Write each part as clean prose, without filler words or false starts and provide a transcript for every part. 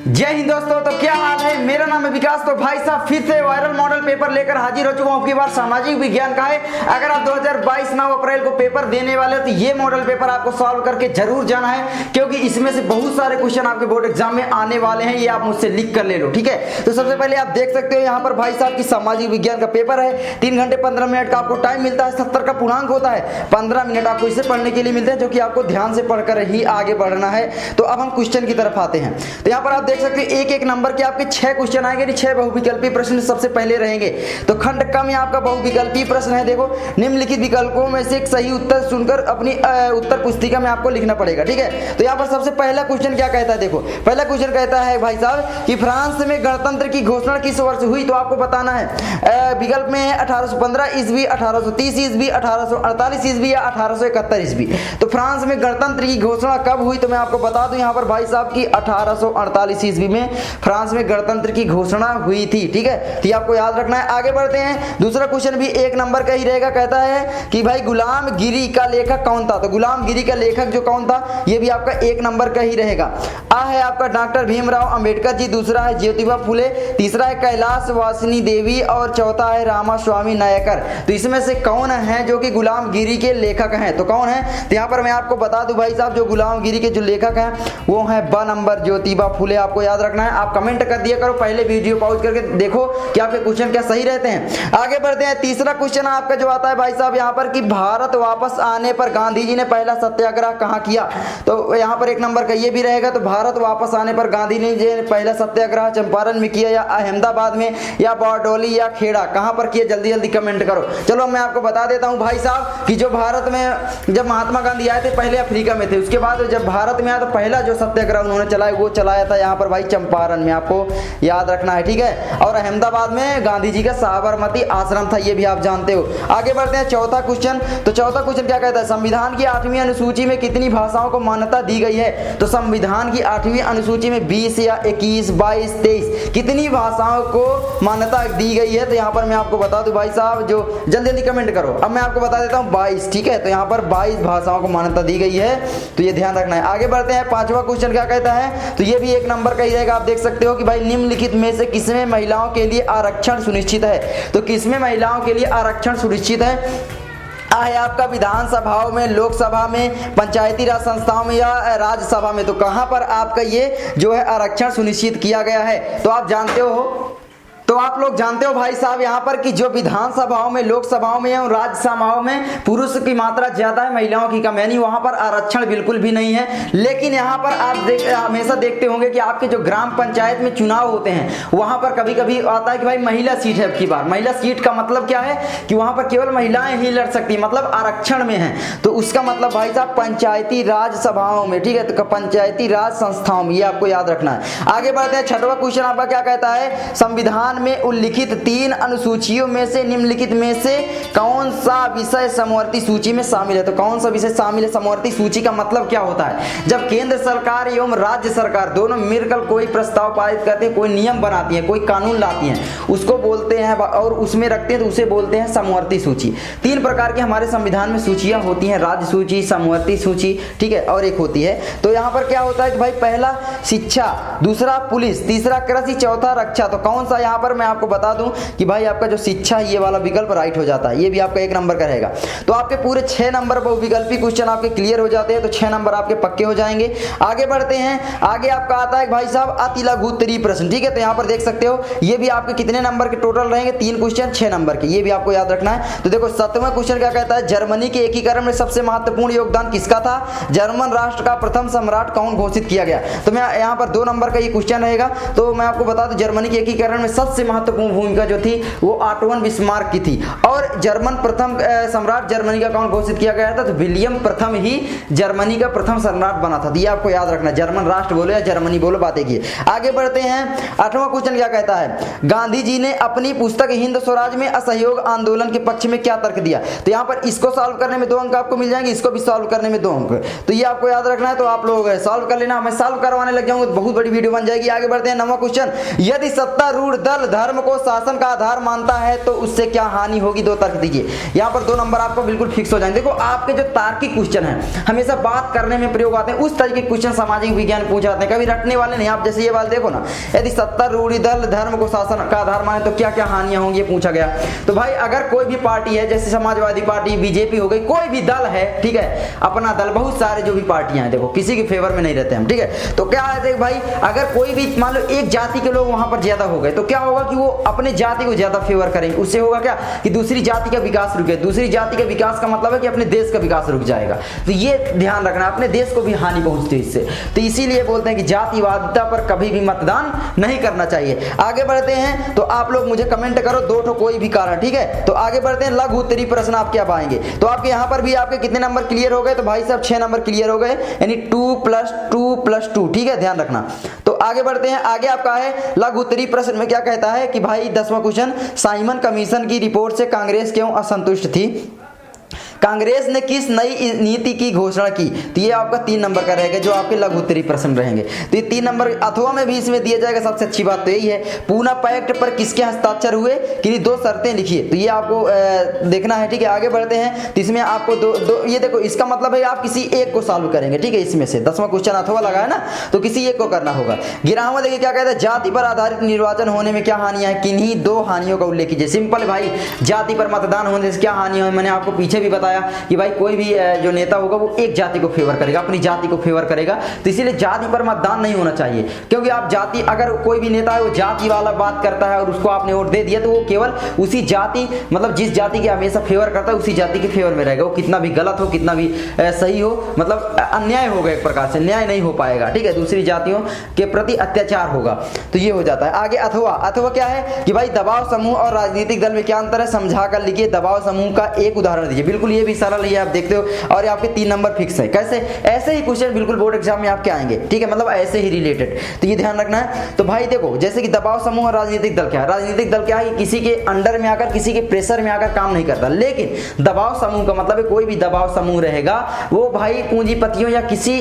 जय हिंद दोस्तों। तो क्या हाल है, मेरा नाम है विकास। तो भाई साहब फिर से वायरल मॉडल पेपर लेकर हाजिर हो चुका हूं। आपकी बार सामाजिक विज्ञान का है। अगर आप 2022 9 अप्रैल को पेपर देने वाले हो तो ये मॉडल पेपर आपको सॉल्व करके जरूर जाना है, क्योंकि इसमें से बहुत सारे क्वेश्चन आपके बोर्ड एग्जाम में आने वाले हैं। ये आप मुझसे लिख कर ले लो, ठीक है। तो सबसे पहले आप देख सकते हो यहाँ पर भाई साहब की सामाजिक विज्ञान का पेपर है। 3 घंटे 15 मिनट का आपको टाइम मिलता है। 70 का पूर्णांक होता है। 15 मिनट आपको इसे पढ़ने के लिए मिलते हैं, जो कि आपको ध्यान से पढ़कर ही आगे बढ़ना है। तो अब हम क्वेश्चन की तरफ आते हैं। तो यहाँ पर आप देख सकते हैं एक नंबर के आपके 6 क्वेश्चन आएंगे। 6 बहुविकल्पीय प्रश्न सबसे पहले रहेंगे। तो खंड क में आपका बहुविकल्पीय प्रश्न है। देखो, निम्नलिखित विकल्पों में से एक सही उत्तर चुनकर अपनी उत्तर पुस्तिका में आपको लिखना पड़ेगा, ठीक है। तो यहाँ पर सबसे पहला क्वेश्चन क्या कहता है, देखो पहला क्वेश्चन कहता है भाई साहब कि फ्रांस में गणतंत्र की घोषणा किस वर्ष हुई। तो आपको बताना है विकल्प में है 1815 ईस्वी, 1830 ईस्वी, 1848 ईस्वी या 1871 ईस्वी। तो फ्रांस में गणतंत्र की घोषणा कब हुई, तो मैं आपको बता दूं यहाँ पर भाई साहब की 1848 ईस्वी में फ्रांस में गणतंत्र की घोषणा हुई थी, ठीक है। तो आपको याद रखना है। आगे बढ़ते हैं। दूसरा क्वेश्चन भी 1 नंबर का ही रहेगा। कहता है कि भाई गुलामगिरी का लेखक कौन था। तो गुलामगिरी का लेखक जो कौन था, ये भी आपका 1 नंबर का ही रहेगा। आ है आपका डॉक्टर भीमराव अंबेडकर जी, दूसरा है ज्योतिबा फुले, तीसरा है कैलाश वासिनी देवी और चौथा है रामास्वामी नायकर। तो इसमें से कौन है जो कि गुलामगिरी के लेखक हैं, तो कौन है। तो यहाँ पर मैं आपको बता दूं भाई साहब, जो गुलामगिरी के जो लेखक हैं वो है ब नंबर ज्योतिबा फुले। आपको याद रखना है। आप कमेंट कर दिया करो, पहले वीडियो पॉज करके देखो कि आपके क्वेश्चन क्या सही रहते हैं। आगे बढ़ते हैं। तीसरा क्वेश्चन आपका जो आता है भाई साहब यहाँ पर कि भारत वापस आने पर गांधी जी ने पहला सत्याग्रह कहाँ किया। तो यहाँ पर 1 नंबर का ये भी रहेगा। तो भारत वापस आने पर गांधी जी ने पहला सत्याग्रह चंपारण में किया या अहमदाबाद में या बारडोली या खेड़ा, कहाँ पर किया, जल्दी जल्दी कमेंट करो। चलो मैं आपको बता देता हूँ भाई साहब कि जो भारत में जब महात्मा गांधी आए थे पहले अफ्रीका में थे, उसके बाद जब भारत में आया तो पहला जो सत्याग्रह उन्होंने चलाया वो चलाया था यहाँ पर भाई चंपारण में। आपको याद रखना है, ठीक है। और अहमदाबाद में गांधी जी का साबरमती आश्रम था, ये भी आप जानते हो। आगे बढ़ते हैं। चौथा क्वेश्चन। तो चौथा क्वेश्चन क्या कहता है, संविधान की 8वीं अनुसूची में कितनी भाषाओं को मान्यता दी गई है। तो संविधान की 8वीं अनुसूची में 20 या 21, 22, 23 कितनी भाषाओं को मान्यता दी गई है। तो यहाँ पर मैं आपको बता दूं भाई साहब, जो जल्दी जल्दी कमेंट करो। अब मैं आपको बता देता हूँ 22, ठीक है। तो यहाँ पर 22 भाषाओं को मान्यता दी गई है, तो ये ध्यान रखना है। आगे बढ़ते हैं। 5वां क्वेश्चन क्या कहता है, तो ये भी 1 नंबर का ही रहेगा। आप देख सकते हो कि भाई निम्नलिखित में से किसमें महिलाओं के लिए आरक्षण सुनिश्चित है। तो किसमें महिलाओं के लिए आरक्षण सुनिश्चित है। है आपका विधानसभाओं में, लोकसभा में, पंचायती राज संस्थाओं में या राज्यसभा में। तो कहां पर आपका ये जो है आरक्षण सुनिश्चित किया गया है। तो आप जानते हो, तो आप लोग जानते हो भाई साहब यहाँ पर कि जो विधानसभाओं में, लोकसभाओं में और राज्यसभाओं में पुरुष की मात्रा ज्यादा है, महिलाओं की कम, यानी वहां पर आरक्षण बिल्कुल भी नहीं है। लेकिन यहाँ पर आप हमेशा देखते होंगे कि आपके जो ग्राम पंचायत में चुनाव होते हैं वहां पर कभी कभी आता है कि भाई महिला सीट है। अब की बार महिला सीट का मतलब क्या है कि वहां पर केवल महिलाएं ही लड़ सकती, मतलब आरक्षण में है। तो उसका मतलब भाई साहब पंचायती राज सभाओं में, ठीक है। तो पंचायती राज संस्थाओं में, ये आपको याद रखना है। आगे बढ़ते हैं। 6वां क्वेश्चन आपका क्या कहता है, संविधान में उल्लिखित 3 अनुसूचियों में से निम्नलिखित में से कौन सा विषय समवर्ती सूची में शामिल है। तो कौन सा विषय शामिल है। समवर्ती सूची का मतलब क्या होता है, जब केंद्र सरकार एवं राज्य सरकार दोनों मिलकर कोई प्रस्ताव पारित करते हैं, कोई नियम बनाती है, कोई कानून लाती हैं, उसको बोलते हैं और उसमें रखते हैं, तो उसे बोलते हैं समवर्ती सूची। 3 प्रकार की हमारे संविधान में सूचियां होती हैं, राज्य सूची, समवर्ती सूची, ठीक है, और एक होती है। तो यहाँ पर क्या होता है कि भाई पहला शिक्षा, दूसरा पुलिस, तीसरा कृषि, चौथा रक्षा। तो कौन सा, यहाँ पर मैं आपको बता दूं कि भाई आपका जो शिक्षा, ये वाला विकल्प राइट हो जाता है। ये भी आपका 1 नंबर का रहेगा। तो आपके पूरे 6 नंबर बहुविकल्पी क्वेश्चन आपके क्लियर हो जाते हैं, तो 6 नंबर आपके पक्के हो जाएंगे। आगे बढ़ते हैं। आगे आपका आता है भाई साहब अति लघु उत्तरीय प्रश्न, ठीक है। तो यहाँ पर देख सकते हो ये भी आपके कितने नंबर के टोटल रहेंगे, 3 क्वेश्चन 6 नंबर के, ये भी आपको याद रखना है। तो देखो 7वां क्वेश्चन क्या कहता है, जर्मनी के एकीकरण में सबसे महत्वपूर्ण योगदान किसका था। जर्मन राष्ट्र का प्रथम सम्राट कौन घोषित किया गया। तो मैं यहाँ पर 2 नंबर का ये क्वेश्चन रहेगा। तो मैं आपको बता दूं जर्मनी के एकीकरण में सबसे महत्वपूर्ण भूमिका जो थी वो ऑटो बिस्मार्क की थी। और जर्मन प्रथम सम्राट जर्मनी का कौन घोषित किया गया था। तो विलियम प्रथम ही जर्मनी का प्रथम सम्राट बना था। तो ये आपको याद रखना, जर्मन राष्ट्र बोलो या जर्मनी बोलो, बात एक ही है। आगे बढ़ते हैं। 8वां क्वेश्चन क्या कहता है, गांधी जी ने अपनी पुस्तक हिंद स्वराज में असहयोग आंदोलन के पक्ष में क्या तर्क दिया। तो यहाँ पर इसको सॉल्व करने में 2 अंक आपको मिल जाएंगे, इसको भी सॉल्व करने में 2 अंक। तो ये आपको याद रखना है। तो आप लोग सॉल्व कर लेना, मैं सॉल्व करवाने लग जाऊंगा तो बहुत बड़ी वीडियो बन जाएगी। आगे बढ़ते हैं। 9वां क्वेश्चन, यदि सत्तारूढ़ दल दल धर्म को शासन का आधार मानता है तो उससे क्या हानि होगी, दो तर्क दीजिए। यहाँ पर 2 नंबर आपको बिल्कुल फिक्स हो जाएंगे। देखो आपके जो तार्किक क्वेश्चन है हमेशा बात करने में प्रयोग आते हैं, उस तरीके के क्वेश्चन सामाजिक विज्ञान पूछ जाते हैं, कभी रटने वाले नहीं। आप जैसे ये वाले देखो ना, यदि सत्ता रूढ़ी दल धर्म को शासन का आधार माने तो क्या क्या हानियां होंगी, ये पूछा गया। तो भाई अगर कोई भी पार्टी है, जैसे समाजवादी पार्टी, बीजेपी हो गई, कोई भी दल है, ठीक है, अपना दल, बहुत सारे जो भी पार्टियां हैं, देखो किसी के फेवर में नहीं रहते हम, ठीक है। तो क्या है भाई, अगर कोई भी मान लो एक जाति के लोग वहां पर ज्यादा हो गए तो क्या होगा कि वो अपने जाति को ज्यादा फेवर करेंगे, उससे होगा क्या कि दूसरी जाति का विकास रुके। दूसरी जाति के विकास का मतलब है कि अपने देश का विकास रुक जाएगा। तो ये ध्यान रखना, अपने देश को भी हानि पहुंचती है इससे। तो इसीलिए बोलते हैं कि जातिवादिता पर कभी भी मतदान नहीं करना चाहिए। आगे बढ़ते हैं, तो आप लोग मुझे कमेंट करो 2 ठो कोई भी कारण, ठीक है। तो आगे बढ़ते हैं, लघु उत्तरी प्रश्न आप क्या पाएंगे। तो आपके यहाँ पर भी आपके कितने नंबर क्लियर हो गए, तो भाई साहब 6 नंबर क्लियर हो गए, यानी 2+2+2, ठीक है, ध्यान रखना। तो आगे बढ़ते हैं, आगे आपका है लघु उत्तरी प्रश्न में क्या कहता है कि भाई 10वां क्वेश्चन, साइमन कमीशन की रिपोर्ट से कांग्रेस क्यों असंतुष्ट थी, कांग्रेस ने किस नई नीति की घोषणा की। तो ये आपका 3 नंबर का रहेगा, जो आपके लघु उत्तरी प्रश्न रहेंगे। तो ये 3 नंबर अथवा में भी इसमें दिया जाएगा। सबसे अच्छी बात तो यही है, पूना पैक्ट पर किसके हस्ताक्षर हुए, कि 2 शर्तें लिखिए। तो ये आपको देखना है, ठीक है। आगे बढ़ते हैं, तो इसमें आपको दो ये देखो, इसका मतलब है आप किसी एक को सॉल्व करेंगे, ठीक है। इसमें से 10वां क्वेश्चन अथवा लगा है ना, तो किसी एक को करना होगा। 11वां देखिए क्या कहता है, जाति पर आधारित निर्वाचन होने में क्या हानियां हैं, किन्हीं 2 हानियों का उल्लेख कीजिए। सिंपल भाई, जाति पर मतदान होने से क्या हानियां हैं, मैंने आपको पीछे भी बताया कि भाई कोई भी जो नेता होगा वो एक जाति को फेवर करेगा, अपनी जाति को फेवर करेगा। तो इसीलिए जाति पर मतदान नहीं होना चाहिए, क्योंकि आप जाति, अगर कोई भी नेता है वो जाति वाला बात करता है और उसको आपने वोट दे दिया तो वो केवल उसी जाति, मतलब जिस जाति के हमेशा फेवर करता है उसी जाति के फेवर में रहेगा। वो कितना भी गलत हो, कितना भी सही हो, मतलब अन्याय होगा, एक प्रकार से न्याय नहीं हो पाएगा, ठीक है। दूसरी जातियों के प्रति अत्याचार होगा, तो ये हो जाता है। आगे अथवा क्या है कि भाई दबाव समूह और राजनीतिक दल में क्या अंतर है, समझा कर लिखिए। दबाव समूह का एक उदाहरण दीजिए। बिल्कुल ये भी सरल है, आप देखते हो, और आपके 3 नंबर फिक्स है। कैसे, ऐसे ही क्वेश्चन बिल्कुल बोर्ड एग्जाम में आपके आएंगे, ठीक है, मतलब ऐसे ही रिलेटेड। तो ये ध्यान रखना है। तो भाई देखो, जैसे कि दबाव समूह और राजनीतिक दल क्या है, राजनीतिक दल क्या है कि किसी के अंडर में आकर, किसी के प्रेशर में आकर काम नहीं करता। लेकिन दबाव समूह का मतलब है कोई भी दबाव समूह रहेगा वो भाई पूंजीपतियों या किसी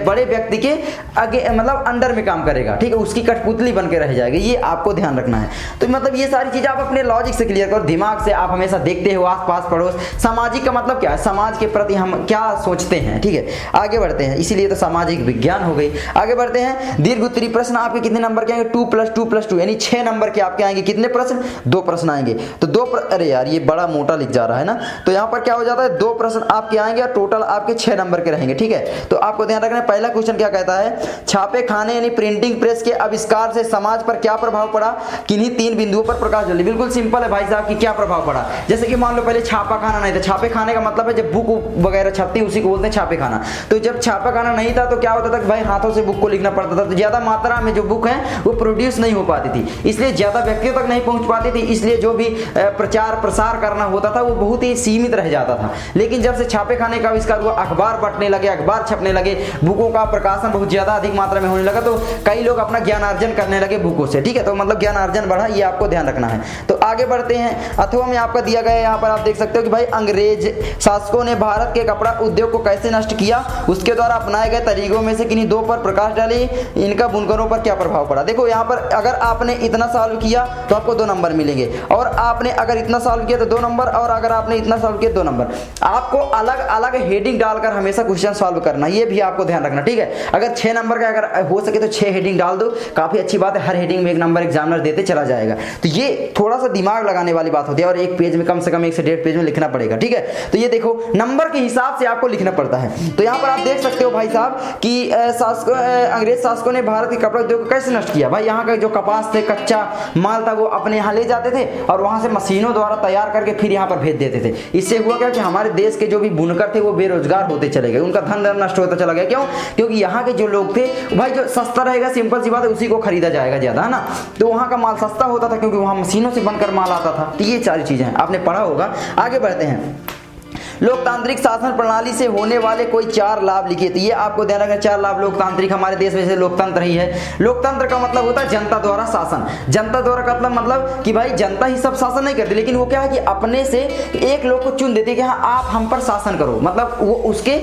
बड़े व्यक्ति के आगे, मतलब अंडर में काम करेगा, ठीक है, उसकी कठपुतली बन के रह जाएगी। ये आपको ध्यान रखना है। तो मतलब ये सारी चीजें आप अपने लॉजिक से क्लियर करो, दिमाग से। आप हमेशा देखते हो आस पास पड़ोस। सामाजिक का मतलब क्या है, समाज के प्रति हम क्या सोचते हैं, ठीक है। आगे बढ़ते हैं, इसीलिए तो सामाजिक विज्ञान हो गई। आगे बढ़ते हैं, दीर्घ उत्तरी प्रश्न आपके कितने नंबर के आएंगे, 2+2+2, यानी 6 नंबर के आपके आएंगे। कितने प्रश्न, 2 प्रश्न आएंगे। तो अरे यार ये बड़ा मोटा लिख जा रहा है ना, तो यहाँ पर क्या हो जाता है, 2 प्रश्न आपके आएंगे और टोटल आपके 6 नंबर के रहेंगे, ठीक है। तो आपको ध्यान रखना है, पहला क्वेश्चन क्या कहता है, छापे खाने यानी प्रिंटिंग प्रेस के आविष्कार से समाज पर क्या प्रभाव पड़ा, किन्हीं 3 बिंदुओं पर प्रकाश डालिए। बिल्कुल सिंपल है भाई साहब, कि क्या प्रभाव पड़ा। जैसे कि मान लो पहले छापा खाना नहीं था, छापे खाने का मतलब है जब बुक वगैरह छपती उसी को बोलते हैं छापे खाना। तो जब छापा खाना नहीं था तो क्या होता था कि भाई हाथों से बुक को लिखना पड़ता था, तो ज्यादा मात्रा में जो बुक है वो प्रोड्यूस नहीं हो पाती थी, इसलिए ज्यादा व्यक्तियों तक नहीं पहुंच पाती थी, इसलिए जो भी प्रचार प्रसार करना होता था वो बहुत ही सीमित रह जाता था। लेकिन जब से छापे खाने का आविष्कार हुआ, अखबार बंटने लगे, अखबार छपने लगे, बुकों का प्रकाशन बहुत ज्यादा अधिक मात्रा में होने लगा, तो कई लोग अपना ज्ञानार्जन करने लगे बुकों से, ठीक है। तो मतलब ज्ञानार्जन बढ़ा, ये आपको ध्यान रखना है। तो आगे बढ़ते हैं, अथवा में आपका दिया गया है, यहाँ पर आप देख सकते हो कि भाई अंग्रेज शासकों ने भारत के कपड़ा उद्योग को कैसे नष्ट किया, उसके द्वारा अपनाए गए तरीकों में से किन्हीं 2 पर प्रकाश डाली, इनका बुनकरों पर क्या प्रभाव पड़ा। देखो यहाँ पर अगर आपने इतना सॉल्व किया तो आपको 2 नंबर मिलेंगे, और आपने अगर इतना सॉल्व किया तो 2 नंबर, और अगर आपने इतना सॉल्व किया 2 नंबर। आपको अलग अलग हेडिंग डालकर हमेशा क्वेश्चन सॉल्व करना, ये भी आपको ध्यान रखना, ठीक है। अगर 6 नंबर का अगर हो सके तो 6 हेडिंग डाल दो, काफी अच्छी बात है, हर हेडिंग में 1 नंबर एग्जामिनर देते चला जाएगा। तो ये थोड़ा सा दिमाग लगाने वाली बात होती है, और एक पेज में कम से कम 1 से 1.5 पेज में लिखना पड़ेगा, ठीक है। तो ये देखो नंबर के हिसाब से आपको लिखना पड़ता है। तो यहाँ पर आप देख सकते हो भाई साहब कि अंग्रेज शासकों ने भारत के कपड़ा उद्योग को कैसे नष्ट किया। भाई यहाँ का जो कपास थे, कच्चा माल था, वो अपने यहाँ ले जाते थे और वहां से मशीनों द्वारा तैयार करके फिर यहाँ पर भेज देते थे। इससे हुआ क्या कि हमारे देश के जो भी बुनकर थे वो बेरोजगार होते चले गए, उनका धन नष्ट होता चला गया। क्यों? क्योंकि यहाँ के जो लोग थे भाई, जो सस्ता रहेगा, सिंपल सी बात है, उसी को खरीदा जाएगा ज्यादा, है ना। तो वहाँ का माल सस्ता होता था क्योंकि वहाँ मशीनों से बनकर माल आता था। तो ये सारी चीजें आपने पढ़ा होगा। आगे बढ़ते हैं, लोकतांत्रिक शासन प्रणाली से होने वाले कोई 4 लाभ लिखिए। तो ये आपको ध्यान रखना, 4 लाभ लोकतांत्रिक, हमारे देश में से लोकतंत्र ही है। लोकतंत्र का मतलब होता है जनता द्वारा शासन। जनता द्वारा का मतलब कि भाई जनता ही सब शासन नहीं करती, लेकिन वो क्या है कि अपने से एक लोग को चुन देती है कि हाँ आप हम पर शासन करो, मतलब वो उसके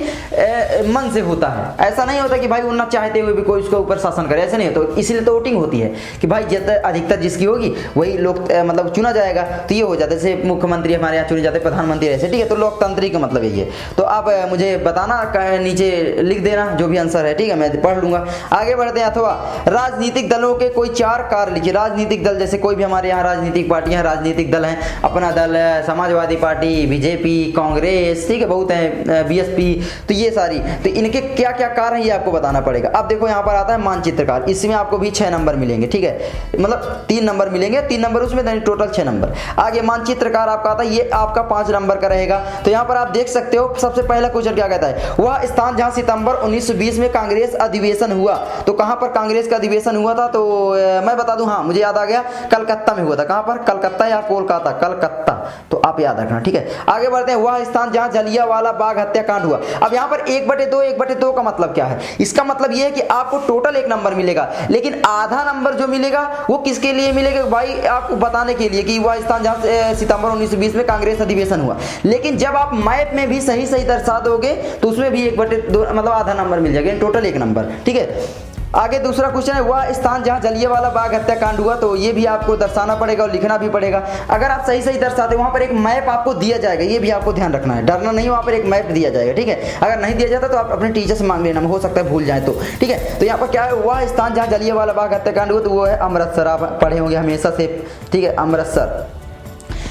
मन से होता है। ऐसा नहीं होता कि भाई वो ना चाहते हुए भी कोई उसके ऊपर शासन करे, ऐसा नहीं होता। तो इसलिए तो वोटिंग होती है कि भाई अधिकतर जिसकी होगी वही लोग मतलब चुना जाएगा। तो ये हो जाता है, जैसे मुख्यमंत्री हमारे यहाँ चुने जाते हैं, प्रधानमंत्री ऐसे, ठीक है। तो लोकतांत्रिक का मतलब यही है। तो आप मुझे बताना, नीचे लिख देना जो भी आंसर है, ठीक है, मैं पढ़ लूंगा। आगे बढ़ते हैं। अथवा राजनीतिक दलों के कोई 4 कार्य लिखिए। राजनीतिक दल जैसे कोई भी हमारे यहाँ राजनीतिक पार्टियां, राजनीतिक दल हैं, अपना दल है, समाजवादी पार्टी, बीजेपी, कांग्रेस, ठीक है, बहुत हैं, बीएसपी, तो ये सारी, तो इनके क्या क्या कार्य हैं ये आपको बताना पड़ेगा। अब देखो यहाँ पर आता है मानचित्रकार, इसमें आपको भी 6 नंबर मिलेंगे, ठीक है, मतलब 3 नंबर मिलेंगे, 3 नंबर उसमें, टोटल 6 नंबर। आगे मानचित्रकार आपका आता है, ये आपका 5 नंबर का रहेगा। तो यहाँ पर आप देख सकते हो सबसे पहला क्वेश्चन क्या कहता है, वह स्थान जहां सितंबर 1920 में कांग्रेस अधिवेशन हुआ। तो कहां पर कांग्रेस का अधिवेशन हुआ था, तो मैं बता दूं, हाँ मुझे याद आ गया, कलकत्ता में हुआ था। कहां पर, कलकत्ता या कोलकाता, कलकत्ता, तो आप याद रखना, ठीक है। आगे बढ़ते हैं। वह स्थान जहां जलियांवाला बाग हत्याकांड हुआ। अब यहाँ पर 1/2 का मतलब क्या है, इसका मतलब यह है कि आपको टोटल 1 नंबर मिलेगा, लेकिन आधा नंबर जो मिलेगा वो किसके लिए मिलेगा भाई, आपको बताने के लिए कि वह स्थान जहां सितंबर 1920 में कांग्रेस अधिवेशन हुआ। लेकिन जब आप मैप में भी सही दर्शा दोगे तो उसमें भी 1/2 मतलब आधा नंबर मिल जाएगा, टोटल 1 नंबर, ठीक है। आगे दूसरा क्वेश्चन है, वह स्थान जहां जलियांवाला बाग हत्याकांड हुआ। तो ये भी आपको दर्शाना पड़ेगा और लिखना भी पड़ेगा। अगर आप सही दर्शाते, वहां पर एक मैप आपको दिया जाएगा, ये भी आपको ध्यान रखना है, डरना नहीं, वहां पर एक मैप दिया जाएगा, ठीक है। अगर नहीं दिया जाता तो आप अपने टीचर से मांग लेना, हो सकता है भूल जाए तो, ठीक है। तो यहाँ पर क्या है, वह स्थान जहां जलियांवाला बाग हत्याकांड हुआ, तो वो है अमृतसर, आप पढ़े होंगे हमेशा से, ठीक है, अमृतसर।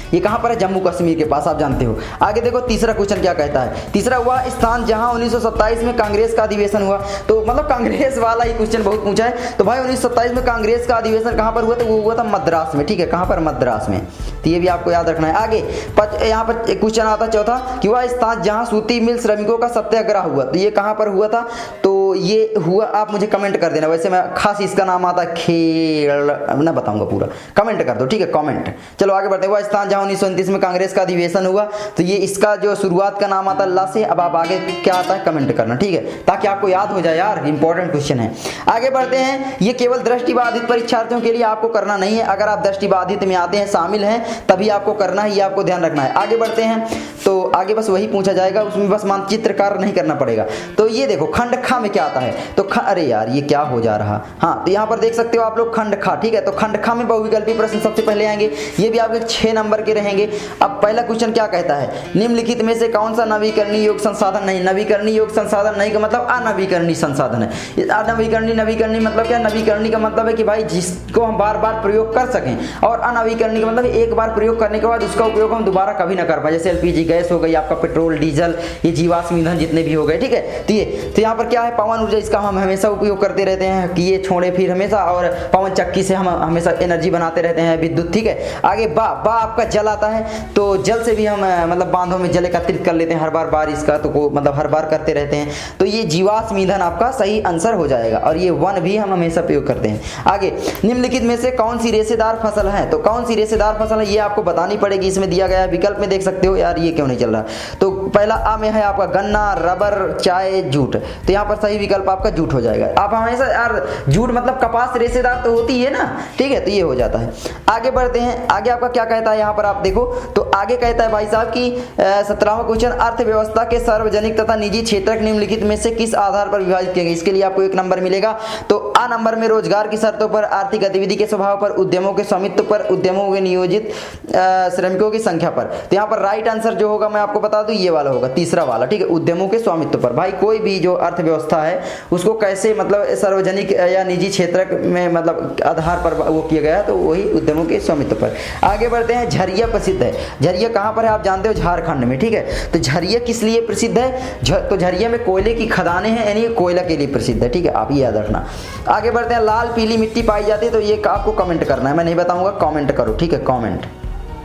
ये कहां पर है, जम्मू कश्मीर के पास, आप जानते हो। आगे देखो तीसरा क्वेश्चन क्या कहता है, तीसरा हुआ स्थान जहां 1927 में कांग्रेस का अधिवेशन हुआ। तो मतलब कांग्रेस वाला ही क्वेश्चन बहुत पूछा है। तो भाई 1927 में कांग्रेस का अधिवेशन कहां पर हुआ था, वो हुआ था मद्रास में, ठीक है, कहां पर, मद्रास में। तो ये भी आपको याद रखना है। आगे यहाँ पर क्वेश्चन आता चौथा कि वह स्थान जहां सूती मिल श्रमिकों का सत्याग्रह हुआ। तो ये कहां पर हुआ था, तो ये हुआ, आप मुझे कमेंट कर देना, वैसे मैं खास इसका नाम आता खेल ना बताऊंगा पूरा, कमेंट कर दो, ठीक है, कमेंट। चलो आगे बढ़ते हैं। वह स्थान जहां 1929 में कांग्रेस का अधिवेशन हुआ। तो ये इसका जो शुरुआत का नाम आता है ला से। अब आप आगे क्या आता है कमेंट करना, ठीक है, ताकि आपको याद हो जाए यार, इंपॉर्टेंट क्वेश्चन है। आगे बढ़ते हैं। ये केवल दृष्टिबाधित परीक्षार्थियों के लिए आपको करना नहीं है, अगर आप दृष्टिबाधित में आते हैं, शामिल हैं, तभी आपको करना है, ये आपको ध्यान रखना है। आगे बढ़ते हैं। तो आगे बस वही पूछा जाएगा, उसमें बस मानचित्रकार नहीं करना पड़ेगा। तो ये देखो खंड खा में क्या आता है, तो अरे यार ये क्या हो जा रहा, हाँ तो यहाँ पर देख सकते हो आप लोग खंड खा, ठीक है। तो खंड खा में बहुविकल्पी प्रश्न सबसे पहले आएंगे, ये भी आपके 6 नंबर के रहेंगे। अब पहला क्वेश्चन क्या कहता है, निम्नलिखित में से कौन सा नवीकरणीय योग्य संसाधन नहीं। नवीकरणीय योग्य संसाधन नहीं का मतलब अनवीकरणीय संसाधन है। नवीकरणीय मतलब क्या, नवीकरणीय का मतलब है कि भाई जिसको हम बार बार प्रयोग कर सकें, और अनवीकरणीय का मतलब एक बार प्रयोग करने के बाद उसका उपयोग हम दोबारा कभी ना कर पाए। जैसे एलपीजी गैस हो गई, आपका पेट्रोल डीजल, ये जीवाश्म ईंधन जितने भी हो गए, ठीक है। तो यहाँ पर क्या है, पवन ऊर्जा, इसका हम हमेशा उपयोग करते रहते हैं कि ये छोड़े फिर हमेशा, और पवन चक्की से हम हमेशा एनर्जी बनाते रहते हैं, विद्युत, ठीक है। आगे बा आपका जल आता है। तो जल से भी हम मतलब बांधों में जल एकत्रित कर लेते हैं हर बार बारिश का, तो मतलब हर बार करते रहते हैं। तो ये जीवाश्म ईंधन आपका सही आंसर हो जाएगा, और ये वन भी हम हमेशा प्रयोग करते हैं। आगे निम्नलिखित में से कौन सी रेशेदार फसल है, तो कौन सी रेशेदार फसल है ये आपको बतानी पड़ेगी। इसमें दिया गया है, विकल्प में देख सकते हो, यार ये क्यों नहीं चल रहा। तो पहला आ में है आपका गन्ना, रबर, चाय, जूट। तो यहाँ पर सही विकल्प आपका जूट हो जाएगा। आप हमेशा यार जूट मतलब कपास रेशेदार तो होती है ना, ठीक है, तो ये हो जाता है। आगे बढ़ते हैं। आगे आपका क्या कहता है, यहाँ पर आप देखो तो आगे कहता है भाई साहब की 17वां क्वेश्चन, अर्थव्यवस्था के सार्वजनिक तथा निजी क्षेत्र निम्नलिखित में से किस आधार पर विभाजित किए गए। इसके लिए आपको 1 नंबर मिलेगा। तो आ नंबर में रोजगार की शर्तों पर, आर्थिक गतिविधि के स्वभाव पर, उद्यमों के स्वामित्व पर, उद्यमों के नियोजित श्रमिकों की संख्या पर। तो यहाँ पर राइट आंसर जो होगा मैं आपको बता दूं, ये वाला होगा, तीसरा वाला, ठीक है, उद्यमों के स्वामित्व पर। भाई कोई भी जो अर्थव्यवस्था है उसको कैसे मतलब सार्वजनिक या निजी क्षेत्र में मतलब आधार पर वो किया गया, तो वही उद्यमों के स्वामित्व पर। आगे बढ़ते हैं। झरिया प्रसिद्ध है। झरिया कहाँ पर है आप जानते हो, झारखंड में, ठीक है। तो झरिया किस लिए प्रसिद्ध है, तो झरिया में कोयले की खदानें हैं, यानी कोयला के लिए प्रसिद्ध है, ठीक है, आप ये याद रखना। आगे बढ़ते हैं। लाल पीली मिट्टी पाई जाती है, तो ये आपको कमेंट करना है, मैं नहीं बताऊंगा, कमेंट करो, ठीक है, कमेंट।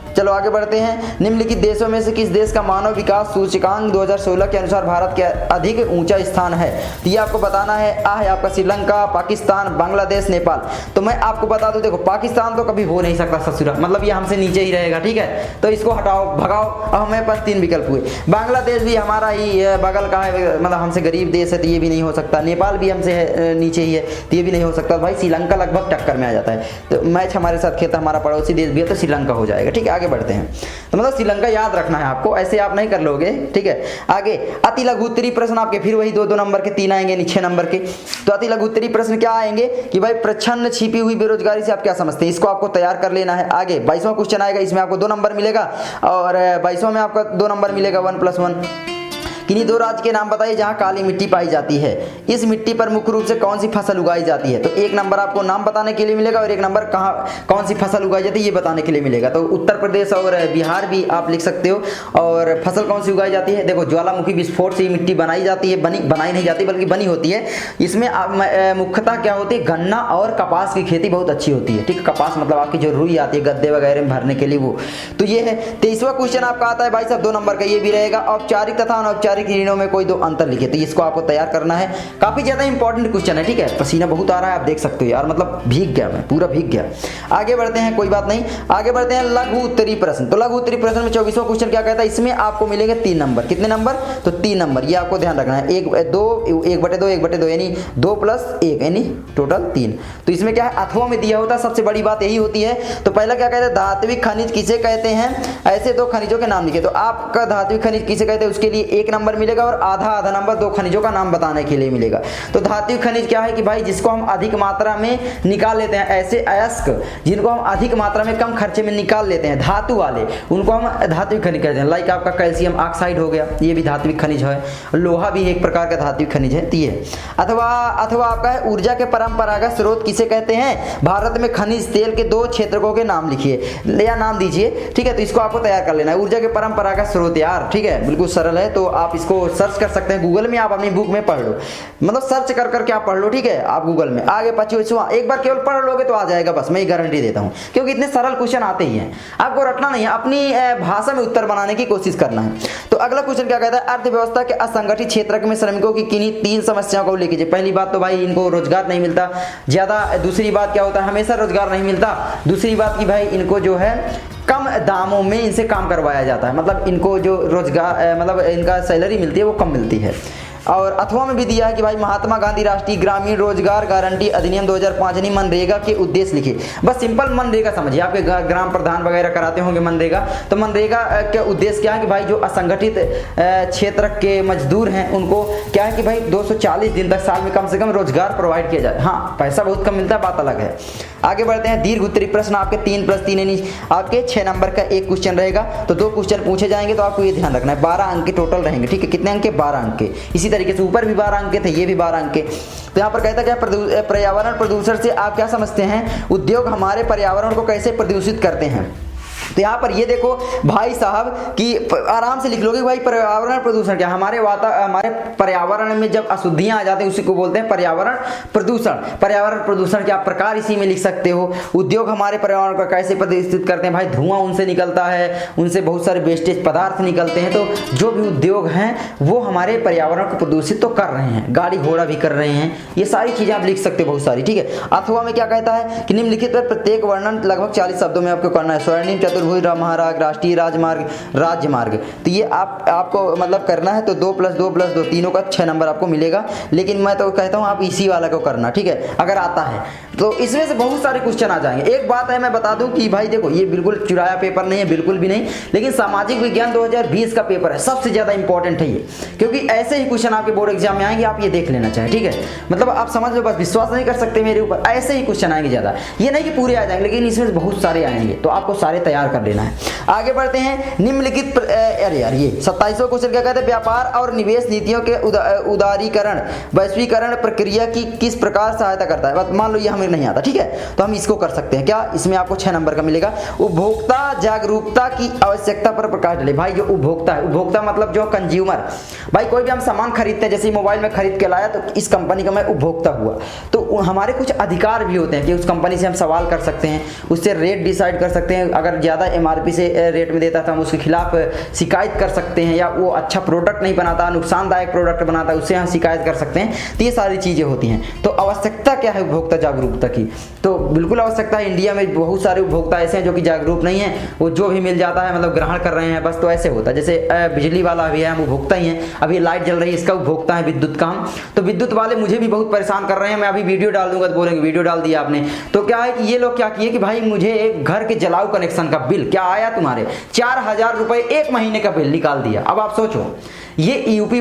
चलो आगे बढ़ते हैं। निम्नलिखित देशों में से किस देश का मानव विकास सूचकांक 2016 के अनुसार भारत के अधिक ऊंचा स्थान है? तो ये आपको बताना है। आ है आपका श्रीलंका, पाकिस्तान, बांग्लादेश, नेपाल। तो मैं आपको बता दूं, देखो पाकिस्तान तो कभी हो नहीं सकता ससुरा, मतलब ये हमसे नीचे ही रहेगा, ठीक है, तो इसको हटाओ भगाओ। अब हमें पास 3 विकल्प हुए। बांग्लादेश भी हमारा ही बगल का है, मतलब हमसे गरीब देश है, तो ये भी नहीं हो सकता। नेपाल भी हमसे नीचे ही है, तो ये भी नहीं हो सकता। भाई श्रीलंका लगभग टक्कर में आ जाता है, तो मैच हमारे साथ खेलता, हमारा पड़ोसी देश भी है, तो श्रीलंका हो जाएगा। ठीक है, आगे बढ़ते हैं। तो मतलब श्रीलंका याद रखना है आपको, ऐसे आप नहीं कर लोगे। ठीक है, आगे अति लघु उत्तरीय प्रश्न आपके फिर वही 2-2 नंबर के 3 आएंगे, 6 नंबर के। तो अति लघु उत्तरीय प्रश्न क्या आएंगे कि भाई प्रच्छन्न छिपी हुई बेरोजगारी से आप क्या समझते हैं, इसको आपको तैयार कर लेना है। आगे 22वां क्वेश्चन आएगा, इसमें आपको 2 नंबर मिलेगा, और 22वां में आपका 2 नंबर मिलेगा 1+1। किन्हीं 2 राज्य के नाम बताइए जहां काली मिट्टी पाई जाती है। इस मिट्टी पर मुख्य रूप से कौन सी फसल उगाई जाती है? तो 1 नंबर आपको नाम बताने के लिए मिलेगा, और 1 नंबर कौन सी फसल उगाई जाती है ये बताने के लिए मिलेगा। तो उत्तर प्रदेश और बिहार भी आप लिख सकते हो। और फसल कौन सी उगाई जाती है? देखो ज्वालामुखी विस्फोट से ये मिट्टी बनाई जाती है, बनाई नहीं जाती बल्कि बनी होती है। इसमें मुख्यतः क्या होती है, गन्ना और कपास की खेती बहुत अच्छी होती है। ठीक, कपास मतलब आपकी जो रुई आती है गद्दे वगैरह में भरने के लिए, वो तो ये है। 23वां क्वेश्चन आपका आता है भाई साहब 2 नंबर का, ये भी रहेगा। औपचारिक तथा अनौपचारिक ऋणों में कोई 2 अंतर लिखे, तो इसको आपको तैयार करना है। काफी ज्यादा इंपॉर्टेंट क्वेश्चन है। ठीक है, पसीना बहुत आ रहा है, आप देख सकते हो यार, मतलब भीग गया, मैं पूरा भीग गया। आगे बढ़ते हैं, कोई बात नहीं, आगे बढ़ते हैं लघु उत्तरीय प्रश्न। तो लघु उत्तरीय प्रश्न में 24वां क्वेश्चन क्या कहता है, इसमें आपको मिलेंगे 3 नंबर। कितने नंबर? तो 3 नंबर, ये आपको ध्यान रखना है। 1/2 यानी 2+1 यानी टोटल 3। तो इसमें क्या है, अथवा में दिया होता है, सबसे बड़ी बात यही होती है। तो पहला क्या कहते हैं, धात्विक खनिज किसे कहते हैं? ऐसे 2 खनिजों के नाम लिखे। तो आपका धात्विक खनिज किसे कहते हैं, उसके लिए 1 नंबर मिलेगा, और आधा नंबर 2 खनिजों का नाम बताने के लिए मिलेगा। तो धात्विक खनिज क्या है कि भाई जिसको हम अधिक मात्रा में निकाल लेते हैं, ऐसे अयस्क जिनको हम अधिक मात्रा में कम खर्चे में निकाल लेते हैं, धातु वाले, उनको हम धात्विक खनिज कहते हैं। लाइक आपका कैल्शियम ऑक्साइड हो गया, ये भी धात्विक खनिज है। लोहा भी एक प्रकार का धात्विक खनिज है, ये। अथवा आपका है ऊर्जा के परंपरागत स्रोत किसे कहते हैं? भारत में खनिज तेल के 2 क्षेत्रकों के नाम लिखिए या नाम दीजिए। ठीक है, तो इसको आपको तैयार कर लेना है। ऊर्जा के परंपरागत स्रोत यार, ठीक है, बिल्कुल सरल है। तो आप इसको सर्च कर सकते हैं गूगल में, आप अपनी बुक में पढ़ लो, मतलब सर्च कर करके आप पढ़ लो। ठीक है, आप गूगल में। आगे 25वां एक बार केवल पढ़ लोगे तो आ जाएगा, बस मैं ये गारंटी देता हूं, क्योंकि इतने सरल क्वेश्चन आते ही हैं। आपको रटना नहीं है, अपनी भाषा में उत्तर बनाने की कोशिश करना है। तो अगला क्वेश्चन क्या कहता है, अर्थव्यवस्था के असंगठित क्षेत्र में श्रमिकों की किन्हीं 3 समस्याओं को लेके। पहली बात तो भाई इनको रोजगार नहीं मिलता ज्यादा। दूसरी बात क्या होता है, हमेशा रोजगार नहीं मिलता। दूसरी बात की भाई इनको जो है कम दामों में इनसे काम करवाया जाता है, मतलब इनको जो रोजगार मतलब इनका सैलरी मिलती है वो कम मिलती है। और अथवा में भी दिया है कि भाई महात्मा गांधी राष्ट्रीय ग्रामीण रोजगार गारंटी अधिनियम 2005 यानी मनरेगा के उद्देश्य लिखे। बस सिंपल मनरेगा समझिए, आपके ग्राम प्रधान वगैरह कराते होंगे मनरेगा। तो मनरेगा के उद्देश्य क्या है कि भाई जो असंगठित क्षेत्र के मजदूर हैं उनको क्या है कि भाई 240 दिन तक साल में कम से कम रोजगार प्रोवाइड किया जाए। हाँ, पैसा बहुत कम मिलता है, बात अलग है। आगे बढ़ते हैं, दीर्घ उत्तरीय प्रश्न आपके 3+3 यानी आपके 6 नंबर का 1 क्वेश्चन रहेगा। तो 2 क्वेश्चन पूछे जाएंगे, तो आपको ये ध्यान रखना है 12 अंक के टोटल रहेंगे। ठीक है, कितने अंक के? 12 अंक के। इसी तरीके से ऊपर भी 12 अंक के थे, ये भी 12 अंक के। तो यहाँ पर कहता क्या, पर्यावरण प्रदूषण से आप क्या समझते हैं? उद्योग हमारे पर्यावरण को कैसे प्रदूषित करते हैं? तो यहाँ पर ये देखो भाई साहब कि आराम से लिख लोगे भाई पर्यावरण प्रदूषण क्या, हमारे पर्यावरण में जब अशुद्धियां आ जाती हैं उसी को बोलते हैं पर्यावरण प्रदूषण। पर्यावरण प्रदूषण के आप प्रकार इसी में लिख सकते हो। उद्योग हमारे पर्यावरण को कैसे प्रदूषित करते हैं? भाई धुआं उनसे निकलता है, उनसे बहुत सारे वेस्टेज पदार्थ निकलते हैं। तो जो भी उद्योग हैं वो हमारे पर्यावरण को प्रदूषित तो कर रहे हैं, गाड़ी घोड़ा भी कर रहे हैं, ये सारी चीजें आप लिख सकते हो बहुत सारी। ठीक है, अथवा में क्या कहता है कि निम्नलिखित पर प्रत्येक वर्णन लगभग 40 शब्दों में आपको करना है। स्वर्णिम चतुर्भुज महाराग राष्ट्रीय राजमार्ग राज्यमार्ग, तो ये आपको मतलब करना है। तो 2+2+2 तीनों का 6 नंबर आपको मिलेगा। लेकिन मैं तो कहता हूँ आप इसी वाला को करना, ठीक है, अगर आता है तो इसमें से बहुत सारे क्वेश्चन आ जाएंगे। एक बात है मैं बता दूं कि भाई देखो ये बिल्कुल चुराया पेपर नहीं है, बिल्कुल भी नहीं, लेकिन सामाजिक विज्ञान 2020 का पेपर है, सबसे ज्यादा इंपॉर्टेंट है ये, क्योंकि ऐसे ही क्वेश्चन आपके बोर्ड एग्जाम में आएंगे, आप ये देख लेना चाहिए। ठीक है, मतलब आप समझ लो, बस विश्वास नहीं कर सकते मेरे ऊपर, ऐसे ही क्वेश्चन आएंगे ज्यादा, ये नहीं कि पूरे आ जाएंगे, लेकिन इसमें बहुत सारे आएंगे, तो आपको सारे तैयार कर लेना है। आगे बढ़ते हैं, निम्नलिखित अरे यार ये 27वां क्वेश्चन क्या कहते हैं, व्यापार और निवेश नीतियों के उदारीकरण वैश्वीकरण प्रक्रिया की किस प्रकार सहायता करता है। मान लो ये हमें नहीं आता, ठीक है, तो हम इसको कर सकते हैं क्या, इसमें आपको 6 नंबर का मिलेगा। उपभोक्ता जागरूकता की आवश्यकता पर प्रकाश डाले। भाई जो उपभोक्ता है, उपभोक्ता मतलब जो कंज्यूमर, भाई कोई भी हम सामान खरीदते हैं, जैसे मोबाइल में खरीद के लाया तो इस कंपनी का मैं उपभोक्ता हुआ, तो हमारे कुछ अधिकार भी होते हैं कि उस कंपनी से हम सवाल कर सकते हैं, उससे रेट डिसाइड कर सकते हैं। अगर ज़्यादा MRP से रेट में देता था हम उसके खिलाफ शिकायत कर सकते हैं, या वो अच्छा प्रोडक्ट नहीं बनाता, नुकसानदायक प्रोडक्ट बनाता है, उससे हम शिकायत कर सकते हैं। तो ये सारी चीज़ें होती हैं। तो आवश्यकता क्या है उपभोक्ता जागरूकता की? तो बिल्कुल आवश्यकता है। इंडिया में बहुत सारे उपभोक्ता ऐसे हैं जो कि जागरूक नहीं है, वो जो भी मिल जाता है मतलब ग्रहण कर रहे हैं बस। तो ऐसे होता है जैसे बिजली वाला भी है, हम उपभोक्ता ही हैं। अभी लाइट जल रही है, इसका उपभोक्ता है विद्युत का हम। तो विद्युत वाले मुझे भी बहुत परेशान कर रहे हैं। मैं अभी वीडियो डाल दूंगा तो बोलेंगे वीडियो डाल दिया आपने। तो क्या है कि ये लोग क्या किए कि भाई मुझे एक घर के जलाऊ कनेक्शन का बिल क्या आया, तुम्हारे 4000 रुपए एक महीने का बिल निकाल दिया। अब आप सोचो, ये यूपी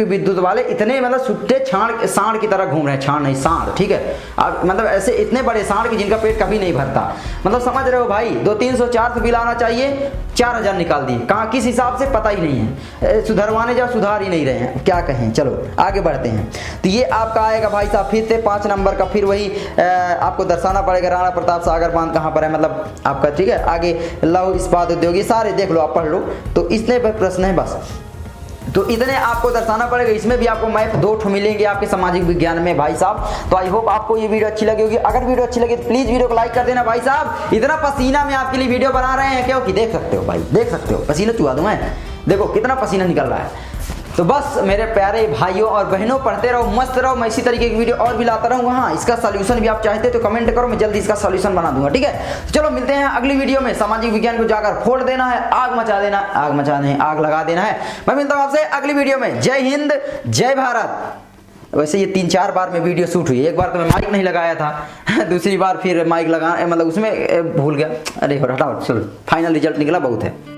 विद्युत वाले इतने मतलब सुट्टे सांड की तरह घूम रहे हैं। सांड नहीं, सांड, ठीक है। अब मतलब ऐसे इतने बड़े सांड कि जिनका पेट कभी नहीं भरता। मतलब समझ रहे हो भाई, 200-300-400 बिल आना चाहिए, 4000 निकाल दिए। कहाँ किस हिसाब से पता ही नहीं है। सुधरवाने जा सुधार ही नहीं रहे हैं, क्या कहें। चलो आगे बढ़ते हैं। तो ये आपका आएगा भाई साहब फिर से 5 नंबर का। फिर वही आपको दर्शाना पड़ेगा राणा प्रताप सागर बांध कहाँ पर है, मतलब आपका, ठीक है। आगे लौह इस्पात उद्योग, ये सारे देख लो, आप पढ़ लो। तो इतने पर प्रश्न है बस, तो इतने आपको दर्शाना पड़ेगा। इसमें भी आपको मैप 2 मिलेंगे आपके सामाजिक विज्ञान में भाई साहब। तो आई होप आपको ये वीडियो अच्छी लगी होगी। अगर वीडियो अच्छी लगी तो प्लीज वीडियो को लाइक कर देना भाई साहब। इतना पसीना में आपके लिए वीडियो बना रहे हैं क्योंकि देख सकते हो भाई, देख सकते हो पसीना चुहा दूं मैं, देखो कितना पसीना निकल रहा है। तो बस मेरे प्यारे भाइयों और बहनों, पढ़ते रहो, मस्त रहो। मैं इसी तरीके की वीडियो और भी लाता रहूँगा। हाँ, इसका सॉल्यूशन भी आप चाहते तो कमेंट करो, मैं जल्दी इसका सॉल्यूशन बना दूंगा, ठीक है। तो चलो मिलते हैं अगली वीडियो में। सामाजिक विज्ञान को जाकर फोड़ देना है, आग मचा देना, आग मचा नहीं, आग लगा देना है। मैं मिलता हूँ आपसे अगली वीडियो में। जय हिंद, जय भारत। वैसे ये 3-4 बार में वीडियो शूट हुई। एक बार तो मैं माइक नहीं लगाया था, दूसरी बार फिर माइक लगा, मतलब उसमें भूल गया। अरे हटाओ, चलो फाइनल रिजल्ट निकला, बहुत है।